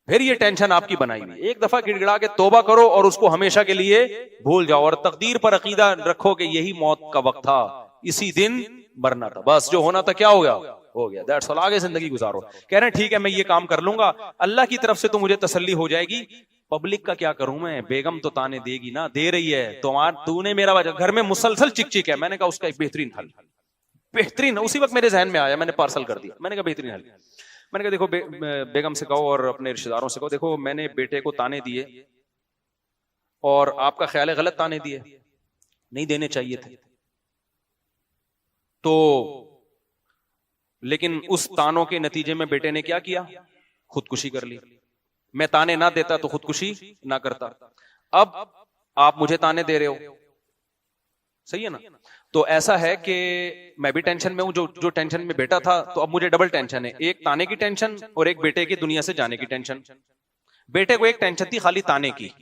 फिर ये टेंशन आपकी बनाई हुई। एक दफा गिड़गिड़ा के तौबा करो और उसको हमेशा के लिए भूल जाओ, और तकदीर पर अकीदा रखो कि यही मौत का वक्त था, इसी दिन मरना था, बस जो होना था क्या हो गया, हो गया, दैट्स ऑल, आगे जिंदगी गुजारो। कह रहे हैं ठीक है मैं ये काम कर लूंगा, अल्लाह की तरफ से तो मुझे तसल्ली हो जाएगी, पब्लिक का क्या करूं मैं, बेगम तो ताने देगी ना, दे रही है, तूने मेरा वजह, घर में मुसलसल चिक चिक है। मैंने कहा उसका एक बेहतरीन हल, बेहतरीन, उसी वक्त मेरे जहन में आया, मैंने पार्सल कर दिया। मैंने कहा बेहतरीन हल, मैंने कहा देखो बेगम से कहो और अपने रिश्तेदारों से कहो, देखो मैंने बेटे को ताने दिए और आपका ख्याल है गलत ताने दिए, नहीं देने चाहिए थे, तो लेकिन उस तानों के नतीजे में बेटे ने क्या किया, खुदकुशी कर ली। मैं ताने ना देता तो खुदकुशी ना करता, अब आप मुझे ताने दे रहे हो, सही है ना। तो ऐसा है कि मैं भी टेंशन में हूं, जो टेंशन में बेटा था, तो अब मुझे डबल टेंशन है, एक ताने की टेंशन और एक बेटे की दुनिया से जाने की टेंशन। बेटे को एक टेंशन थी खाली ताने की,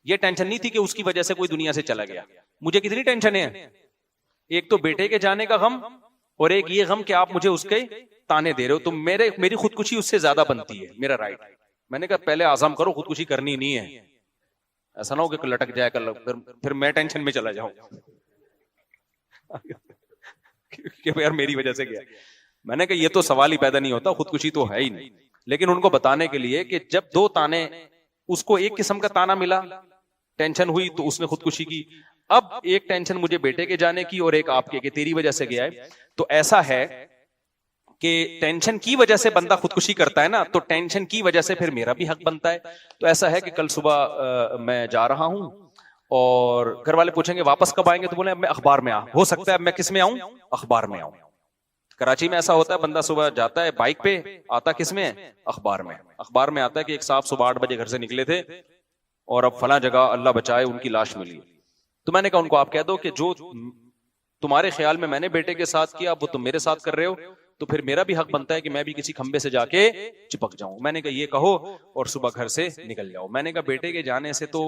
ये टेंशन नहीं थी कि उसकी वजह से कोई दुनिया से चला गया। मुझे कितनी टेंशन है, एक तो बेटे के जाने का गम और एक ये गम कि आप मुझे उसके ताने दे रहे हो, तो मेरी खुदकुशी उससे ज्यादा बनती है, मेरा राइट। मैंने कहा पहले आज़म करो, खुदकुशी करनी नहीं है, ऐसा ना हो कि लटक जाए कल, फिर मैं टेंशन में चला जाऊं कि यार मेरी वजह से गया। मैंने कहा ये तो सवाल ही पैदा नहीं होता, खुदकुशी तो है ही नहीं। लेकिन उनको बताने के लिए कि जब दो ताने, उसको एक किस्म का ताना मिला, टेंशन हुई तो उसने खुदकुशी की। अब एक टेंशन मुझे बेटे के जाने की और एक आपके कि तेरी वजह से गया है। तो ऐसा है कि टेंशन की वजह से बंदा खुदकुशी करता है ना, तो टेंशन की वजह से फिर मेरा भी हक बनता है। तो ऐसा है कि कल सुबह मैं जा रहा हूं और घर वाले पूछेंगे वापस कब आएंगे, तो बोले अब मैं अखबार में हो सकता है अब मैं किस में आऊं, अखबार में आऊं। कराची में ऐसा होता है, बंदा सुबह जाता है बाइक पे, आता किस में, अखबार में। अखबार में आता है कि एक साहब सुबह 8 बजे घर से निकले थे और अब फला जगह अल्लाह बचाए उनकी लाश मिली। तो मैंने कहा उनको आप कह दो कि जो तुम्हारे ख्याल में मैंने बेटे के साथ किया वो तुम मेरे साथ कर रहे हो, तो फिर मेरा भी हक बनता है कि मैं भी किसी खंबे से जाके चिपक जाऊं। मैंने कहा ये कहो और सुबह घर से निकल जाओ। मैंने कहा बेटे के जाने से तो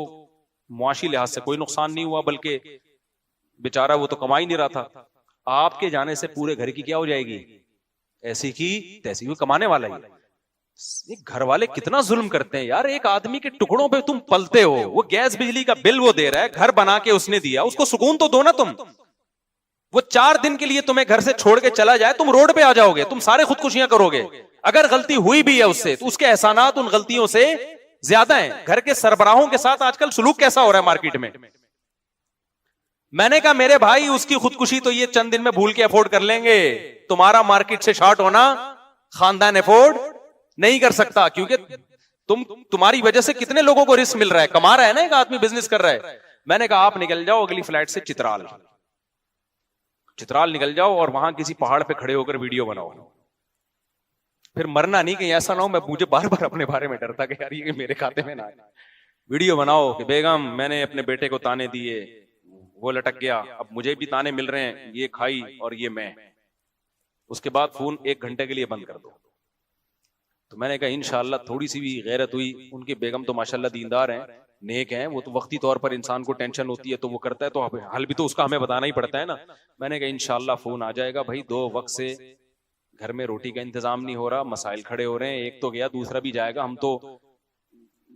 मुआशी लिहाज से कोई नुकसान नहीं हुआ, बल्कि बेचारा वो तो कमा ही नहीं रहा था। आपके जाने से पूरे घर की क्या हो जाएगी, ऐसी की तैसी, वो कमाने वाला ही। घर वाले कितना जुल्म करते हैं यार, एक आदमी के टुकड़ों पे तुम पलते हो, वो गैस बिजली का बिल वो दे रहा है, घर बना के उसने दिया, उसको सुकून तो दो ना तुम। वो 4 दिन के लिए तुम्हें घर से छोड़ के चला जाए, तुम रोड पे आ जाओगे, तुम सारे खुदकुशियां करोगे। अगर गलती हुई भी है उससे तो उसके एहसानात उन गलतियों से ज्यादा हैं। घर के सरबराहों के साथ आजकल सुलूक कैसा हो रहा है मार्केट में। मैंने कहा मेरे भाई उसकी खुदकुशी तो ये चंद दिन में भूल के अफोर्ड कर लेंगे, तुम्हारा मार्केट से शॉर्ट होना खानदान अफोर्ड नहीं कर सकता, क्योंकि तुम्हारी वजह से कितने लोगों को रिस्क मिल रहा है, कमा रहा है ना एक आदमी, बिजनेस कर रहा है। मैंने कहा आप निकल जाओ अगली फ्लाइट से चित्राल निकल जाओ और वहां किसी पहाड़ पे खड़े होकर वीडियो बनाओ। फिर मरना नहीं, कहीं ऐसा ना हो, मैं मुझे बार बार अपने बारे में डरता कि यार ये मेरे खाते में ना आए। वीडियो बनाओ कि बेगम मैंने अपने बेटे को ताने दिए, वो लटक गया, अब मुझे भी ताने मिल रहे हैं, ये खाई और ये मैं। उसके बाद फोन 1 घंटे के लिए बंद कर दो। तो मैंने कहा इंशाअल्लाह थोड़ी सी भी गैरत हुई। उनके बेगम तो माशाल्लाह दीनदार हैं, नेक हैं, वो तो वक्ती तौर पर इंसान को टेंशन होती है तो वो करता है, तो हल भी तो उसका हमें बताना ही पड़ता है ना। मैंने कहा इंशाअल्लाह फोन आ जाएगा भाई, 2 वक्त से घर में रोटी का इंतजाम नहीं हो रहा, मसाइल खड़े हो रहे हैं, एक तो गया दूसरा भी जाएगा, हम तो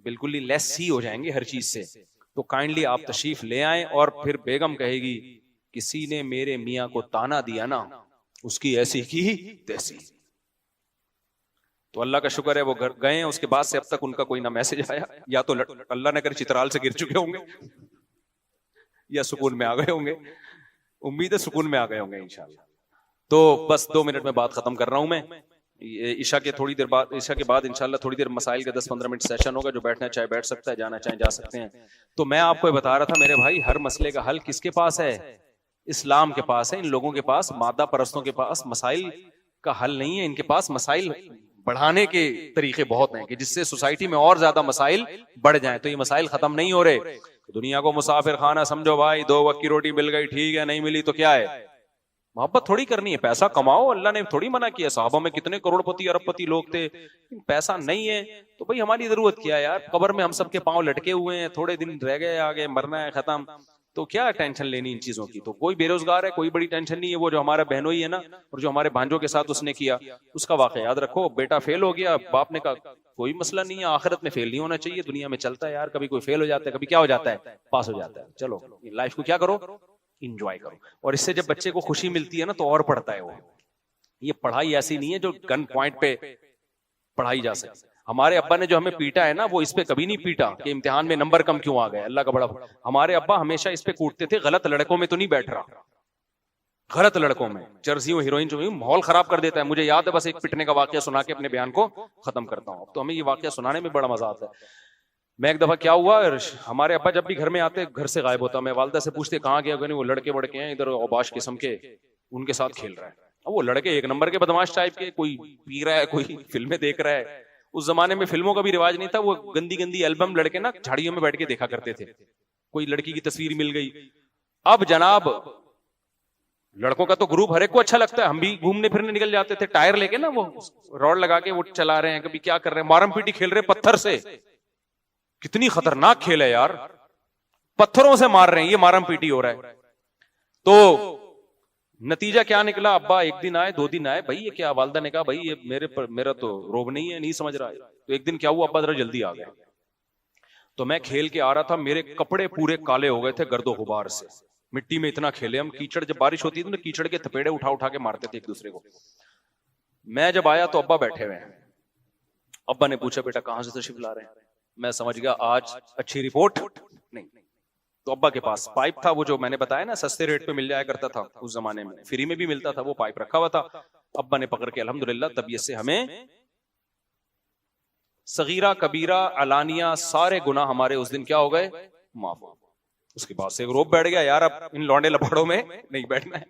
बिल्कुल ही लेस ही हो जाएंगे हर चीज से, तो काइंडली आप तशरीफ ले आए। और फिर बेगम कहेगी किसी ने मेरे मियाँ को ताना दिया ना, उसकी ऐसी की तैसी। तो अल्लाह का शुक्र है वो घर गए हैं, उसके बाद से अब तक उनका कोई ना मैसेज आया, या तो अल्लाह ने कर चित्राल से गिर चुके होंगे या सुकून में आ गए होंगे। उम्मीद है सुकून में आ गए होंगे इंशाल्लाह। तो बस 2 मिनट में बात खत्म कर रहा हूं मैं। ईशा के थोड़ी देर बाद, ईशा के बाद इंशाल्लाह थोड़ी देर मसाइल का 10-15 मिनट सेशन होगा, जो बैठना चाहे बैठ सकता है, जाना चाहे जा सकते हैं। तो मैं आपको बता रहा था मेरे भाई, हर मसले का हल किसके पास है, इस्लाम के पास है। इन लोगों के पास, मादा परस्तों के पास मसाइल का हल नहीं है, इनके पास मसाइल बढ़ाने के तरीके बहुत हैं कि जिससे सोसाइटी में और ज्यादा मसाइल बढ़ जाएं। तो ये मसाइल खत्म नहीं हो रहे। दुनिया को मुसाफिर खाना समझो भाई, 2 वक्त की रोटी मिल गई ठीक है, नहीं मिली तो क्या है, मोहब्बत थोड़ी करनी है, पैसा कमाओ, अल्लाह ने थोड़ी मना किया। साहबा में कितने करोड़पति अरबपति लोग थे, पैसा नहीं है तो भाई हमारी जरूरत क्या है यार, कब्र में हम सबके पांव लटके हुए हैं, थोड़े दिन रह गए, आगे मरना है, खत्म, तो क्या टेंशन लेनी इन चीजों की। तो कोई बेरोजगार है, कोई बड़ी टेंशन नहीं है। वो जो हमारा बहनोई है ना, और जो हमारे भांजों के साथ उसने किया, उसका वाकया याद रखो, बेटा फेल हो गया, बाप ने कहा कोई मसला नहीं है, आखिरत में फेल नहीं होना चाहिए, दुनिया में चलता है यार, कभी कोई फेल हो जाता है, कभी क्या हो जाता है, पास हो जाता है। चलो लाइफ को क्या करो, इंजॉय करो। और इससे जब बच्चे को खुशी मिलती है ना तो और पढ़ता है वो। ये पढ़ाई ऐसी नहीं है जो गन पॉइंट पे पढ़ाई जा सकती। हमारे अब्बा ने जो हमें पीटा है ना, वो इस पे कभी नहीं पीटा कि इम्तिहान में नंबर कम क्यों आ गए, अल्लाह का बड़ा। हमारे अब्बा हमेशा इस पे कूटते थे, गलत लड़कों में तो नहीं बैठ रहा, गलत लड़कों में, चर्सियों हीरोइन जो माहौल खराब कर देता है। मुझे याद है, बस एक पिटने का वाकया सुना के अपने बयान को खत्म करता हूँ। तो हमें ये वाकया सुनाने में बड़ा मजा आता है। मैं एक दफा क्या हुआ, हमारे अब्बा जब भी घर में आते घर से गायब होता, मैं वालदा से पूछते कहाँ गया, वो लड़के वड़के हैं इधर औबाश किस्म के, उनके साथ खेल रहा है। अब वो लड़के 1 नंबर के बदमाश टाइप के, कोई पी रहा है, कोई फिल्में देख रहा है। उस जमाने में फिल्मों का भी रिवाज नहीं था, वो गंदी गंदी एल्बम लड़के ना झाड़ियों में बैठ के देखा करते थे, कोई लड़की की तस्वीर मिल गई। अब जनाब लड़कों का तो ग्रुप हर एक को अच्छा लगता है, हम भी घूमने फिरने निकल जाते थे, टायर लेके ना, वो रॉड लगा के वो चला रहे हैं, कभी क्या कर रहे हैं, मारम पीटी खेल रहे पत्थर से। कितनी खतरनाक खेल है यार, पत्थरों से मार रहे हैं, ये मारम पीटी हो रहा है। तो नतीजा क्या निकला, अब्बा 1 दिन आए, 2 दिन आए, भाई ये क्या, वालदा ने कहा भाई ये मेरा तो रोब नहीं है, नहीं समझ रहा है। तो एक दिन क्या हुआ, अब्बा जरा जल्दी आ गए। तो मैं खेल के आ रहा था, मेरे कपड़े पूरे काले हो गए थे गर्दो गुबार से, मिट्टी में इतना खेले हम। कीचड़, जब बारिश होती थी ना, कीचड़ के थपेड़े उठा उठा के मारते थे एक दूसरे को। मैं जब आया तो अब्बा बैठे हुए हैं, अब्बा ने पूछा बेटा कहां से तशरीफ ला रहे हैं? मैं समझ गया आज अच्छी रिपोर्ट नहीं। तो अब्बा के पास पाइप था, वो जो मैंने बताया ना सस्ते रेट पे मिल जाया करता था उस जमाने में, फ्री में भी मिलता था, वो पाइप रखा हुआ था। अब्बा ने पकड़ के अल्हम्दुलिल्लाह तबीयत से हमें सगीरा कबीरा अलानिया सारे गुनाह हमारे उस दिन क्या हो गए, माफ हो। उसके बाद से रोब बैठ गया यार, अब इन लौंडे लफड़ों में नहीं बैठना है।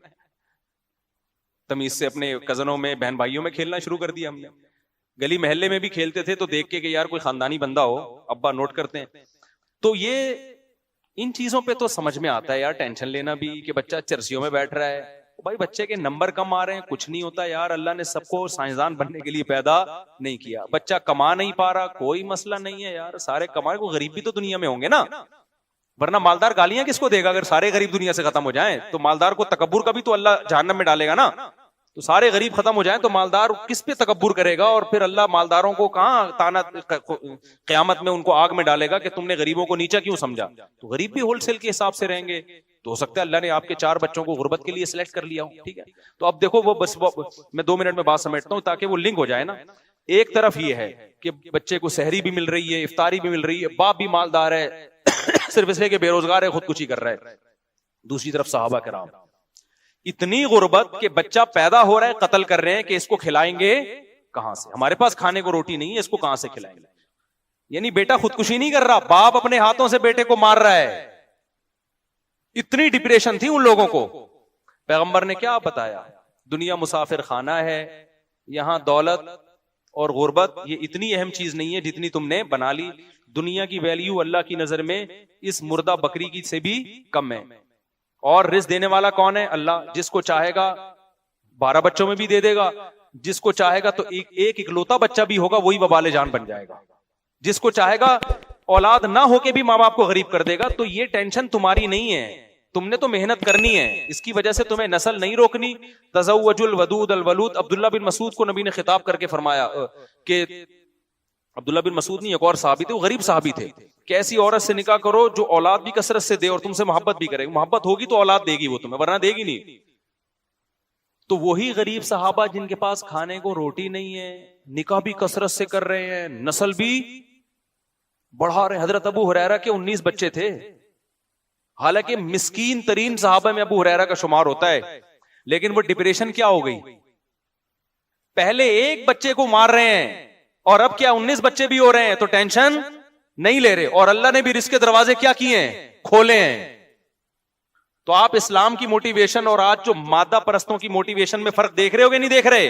तमीज से अपने कजनों में बहन भाइयों में खेलना शुरू कर दिया हमने। गली मोहल्ले में भी खेलते थे तो देख के कि यार कोई खानदानी बंदा हो, अब्बा नोट करते हैं। तो ये इन चीजों पे तो समझ में आता है यार, टेंशन लेना भी कि बच्चा चर्सियों में बैठ रहा है, भाई बच्चे के नंबर कम आ रहे हैं, कुछ नहीं होता यार, अल्लाह ने सबको साइंसदान बनने के लिए पैदा नहीं किया। बच्चा कमा नहीं पा रहा, कोई मसला नहीं है यार, सारे कमाए, को गरीब भी तो दुनिया में होंगे ना, वरना मालदार गालियां किसको देगा? अगर सारे गरीब दुनिया से खत्म हो जाएं तो मालदार को तकब्बुर का भी तो अल्लाह जहन्नम में डालेगा ना। तो सारे गरीब खत्म हो जाएं तो मालदार किस पे तकब्बुर करेगा? और फिर अल्लाह मालदारों को कहां ताना क़यामत में उनको आग में डालेगा कि तुमने गरीबों को नीचा क्यों समझा? तो गरीब भी होलसेल के हिसाब से रहेंगे। तो हो सकता है अल्लाह ने आपके 4 बच्चों को गुर्बत के लिए सिलेक्ट कर लिया हो, ठीक है। तो अब देखो वो मैं 2 मिनट में बात समेटता हूं ताकि वो लिंक हो जाए ना। एक तरफ ये है कि बच्चे को सहरी भी मिल रही है, इफ्तारी भी मिल रही है, बाप भी मालदार है सिर्फ इसलिए कि बेरोजगार है, खुदकुशी कर रहा है। दूसरी तरफ सहाबा किराम इतनी गुर्बत के बच्चा पैदा हो रहा है, कत्ल कर रहे हैं कि इसको खिलाएंगे कहां से, हमारे पास खाने को रोटी नहीं है, इसको कहां से खिलाएंगे। यानी बेटा खुदकुशी नहीं कर रहा, बाप अपने हाथों से बेटे को मार रहा है। इतनी डिप्रेशन थी उन लोगों को। पैगंबर ने क्या बताया? दुनिया मुसाफिर खाना है, यहां दौलत और गुर्बत ये इतनी अहम चीज नहीं है जितनी तुमने बना ली। दुनिया की वैल्यू अल्लाह की नजर में इस मुर्दा बकरी की से भी कम है। और रिस्क देने वाला कौन है? अल्लाह। जिसको चाहेगा 12 बच्चों में भी दे देगा, जिसको चाहेगा तो एक इकलौता बच्चा भी होगा वही वबाले जान बन जाएगा, जिसको चाहेगा औलाद ना होके भी माँ बाप को गरीब कर देगा। तो ये टेंशन तुम्हारी नहीं है, तुमने तो मेहनत करनी है, इसकी वजह से तुम्हें नस्ल नहीं रोकनी। तज़व्वजुल वदूद अल वलूद। अब्दुल्ला बिन मसूद को नबी ने खिताब करके फरमाया कि अब्दुल्ला बिन मसूद नहीं, एक और साहबी थे, वो गरीब साहबी थे, कि ऐसी औरत से निकाह करो जो औलाद भी कसरत से दे और तुमसे मोहब्बत भी करेगी। मोहब्बत होगी तो औलाद देगी वो तुम्हें, वरना देगी नहीं। तो वही गरीब सहाबा जिनके पास खाने को रोटी नहीं है, निकाह भी कसरत से कर रहे हैं, नस्ल भी बढ़ा रहे हैं। हजरत अबू हुरैरा के 19 बच्चे थे, हालांकि मिस्कीन तरीन सहाबा में अबू हुरैरा का शुमार होता है, लेकिन वो डिप्रेशन क्या हो गई? पहले एक बच्चे को मार रहे हैं और अब क्या 19 बच्चे भी हो रहे हैं, तो टेंशन नहीं ले रहे। और अल्लाह ने भी रिस्क के दरवाजे क्या किए हैं? खोले हैं। तो आप इस्लाम की मोटिवेशन और आज जो मादा परस्तों की मोटिवेशन में फर्क देख रहे हो कि नहीं देख रहे?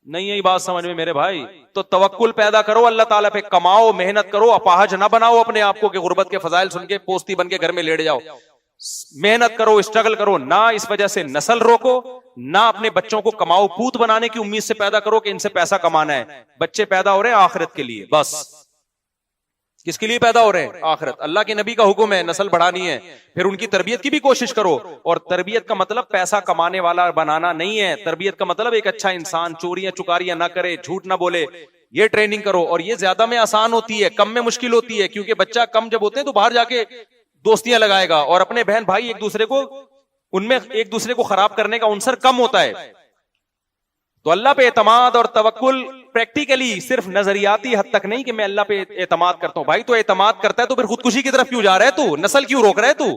नहीं यही बात समझ में मेरे भाई। तो तवक्कुल पैदा करो अल्लाह ताला पे, कमाओ, मेहनत करो, अपाहज ना बनाओ अपने आप को कि गुर्बत के फजाइल सुन के पोस्ती बन के घर में लेट जाओ। मेहनत करो, स्ट्रगल करो, ना इस वजह से नस्ल रोको, ना अपने बच्चों को कमाओ पूत बनाने की उम्मीद से पैदा करो कि इनसे पैसा कमाना है। बच्चे पैदा हो रहे हैं आखिरत के लिए, बस। किसके लिए पैदा हो रहे हैं? आखिरत। अल्लाह के नबी का हुक्म है नस्ल बढ़ानी है, फिर उनकी तरबियत की भी कोशिश करो। और तरबियत का मतलब पैसा कमाने वाला बनाना नहीं है, तरबियत का मतलब एक अच्छा इंसान, चोरियां चुकारियां ना करे, झूठ ना बोले, ये ट्रेनिंग करो। और ये ज्यादा में आसान होती है, कम में मुश्किल होती है, क्योंकि बच्चा कम जब होते हैं तो बाहर जाके दोस्तियां लगाएगा और अपने बहन भाई एक दूसरे को, उनमें एक दूसरे को खराब करने का अवसर कम होता है। तो अल्लाह पे एतमाद और तवक्कुल प्रैक्टिकली, सिर्फ नजरियाती हद तक नहीं कि मैं अल्लाह पे एतमाद करता हूं। भाई तो एतमाद करता है तो फिर खुदकुशी की तरफ क्यों जा रहा है तू? नस्ल क्यों रोक रहा है तू?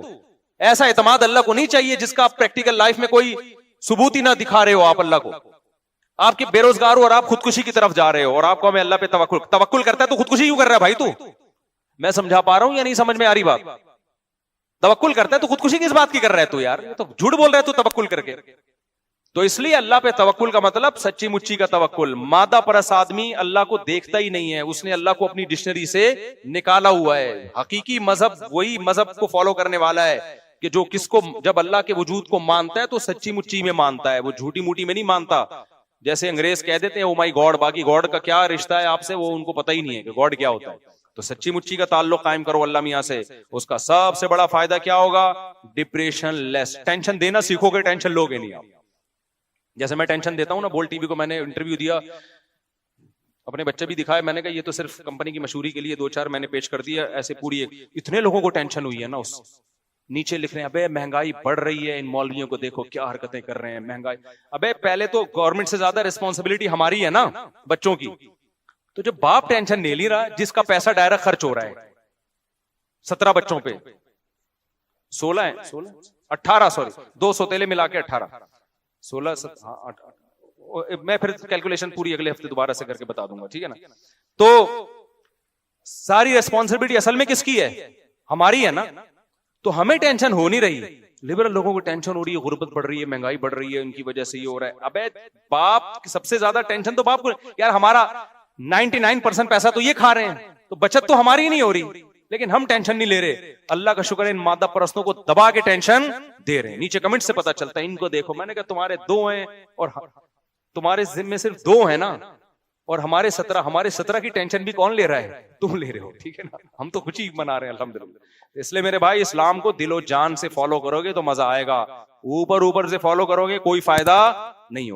ऐसा एतमाद अल्लाह को नहीं चाहिए जिसका आप प्रैक्टिकल लाइफ में कोई सबूत ही ना दिखा रहे हो आप अल्लाह को। आपके बेरोजगार हो और आप खुदकुशी की तरफ जा रहे हो और आपको मैं अल्लाह पे तवक्कुल करता है तो खुदकुशी क्यों कर रहा है भाई तू? मैं समझा पा रहा हूं या नहीं समझ में आ रही बात? तवक्कुल करता है तो खुदकुशी किस बात की कर रहा है तू यार? तो झूठ बोल रहा है तू तवक्कुल करके। तो इसलिए अल्लाह पे तवक्कुल का मतलब सच्ची मुच्ची का तवक्कुल। मादा परस आदमी अल्लाह को देखता ही नहीं है, उसने अल्लाह को अपनी डिक्शनरी से निकाला हुआ है। हकीकी मजहब वही मजहब को फॉलो करने वाला है कि जो किसको जब अल्लाह के वजूद को मानता है तो सच्ची मुच्ची में मानता है, वो झूठी मूठी में नहीं मानता। जैसे अंग्रेज कह देते हैं ओ माई गॉड, बाकी गॉड का क्या रिश्ता है आपसे वो उनको पता ही नहीं है कि गॉड क्या होता है। तो सच्ची मुच्ची का ताल्लुक कायम करो अल्लाह मियां से, उसका सबसे बड़ा फायदा क्या होगा? Depression less. टेंशन देना सीखोगे, टेंशन लोगे नहीं आप। जैसे मैं टेंशन देता हूं ना, बोल टीवी को मैंने इंटरव्यू दिया, अपने बच्चे भी दिखाए, मैंने कहा ये तो सिर्फ कंपनी की मशहूरी के लिए 2-4 मैंने पेश कर दिया, ऐसे पूरी इतने लोगों को टेंशन हुई है ना उस नीचे लिख रहे हैं अबे महंगाई बढ़ रही है, इन मौलवियों को देखो क्या हरकतें कर रहे हैं, महंगाई। अबे पहले तो गवर्नमेंट से ज्यादा रिस्पॉन्सिबिलिटी हमारी है ना बच्चों की। तो जो बाप टेंशन ले नहीं रहा, जिसका पैसा डायरेक्ट खर्च हो रहा है 17 बच्चों पे, 16 है, 18 सॉरी 2 सौतेले मिला के 18, 16 मैं फिर कैलकुलेशन पूरी अगले हफ्ते दोबारा से करके बता दूंगा, ठीक है ना। तो सारी रिस्पॉन्सिबिलिटी असल में किसकी है? हमारी है ना। तो हमें टेंशन हो नहीं रही, लिबरल लोगों को टेंशन हो रही है, गुर्बत बढ़ रही है, महंगाई बढ़ रही है, उनकी वजह से ये हो रहा है। अबे बाप की सबसे ज्यादा टेंशन तो बाप को यार, हमारा 99% पैसा तो ये खा रहे हैं, तो बचत तो हमारी ही नहीं हो रही, लेकिन हम टेंशन नहीं ले रहे। अल्लाह का शुक्र है इन मादा परस्तों को दबा के टेंशन दे रहे हैं। नीचे कमेंट से पता चलता है, इनको देखो। मैंने कहा तुम्हारे 2 हैं और तुम्हारे जिम्मे सिर्फ 2 है ना, और हमारे 17 की टेंशन भी कौन ले रहा है? तुम ले रहे हो, ठीक है ना। हम तो खुशी मना रहे हैं अल्हम्दुलिल्लाह। इसलिए मेरे भाई इस्लाम को दिलो जान से फॉलो करोगे तो मजा आएगा, ऊपर से फॉलो करोगे कोई फायदा नहीं होगा।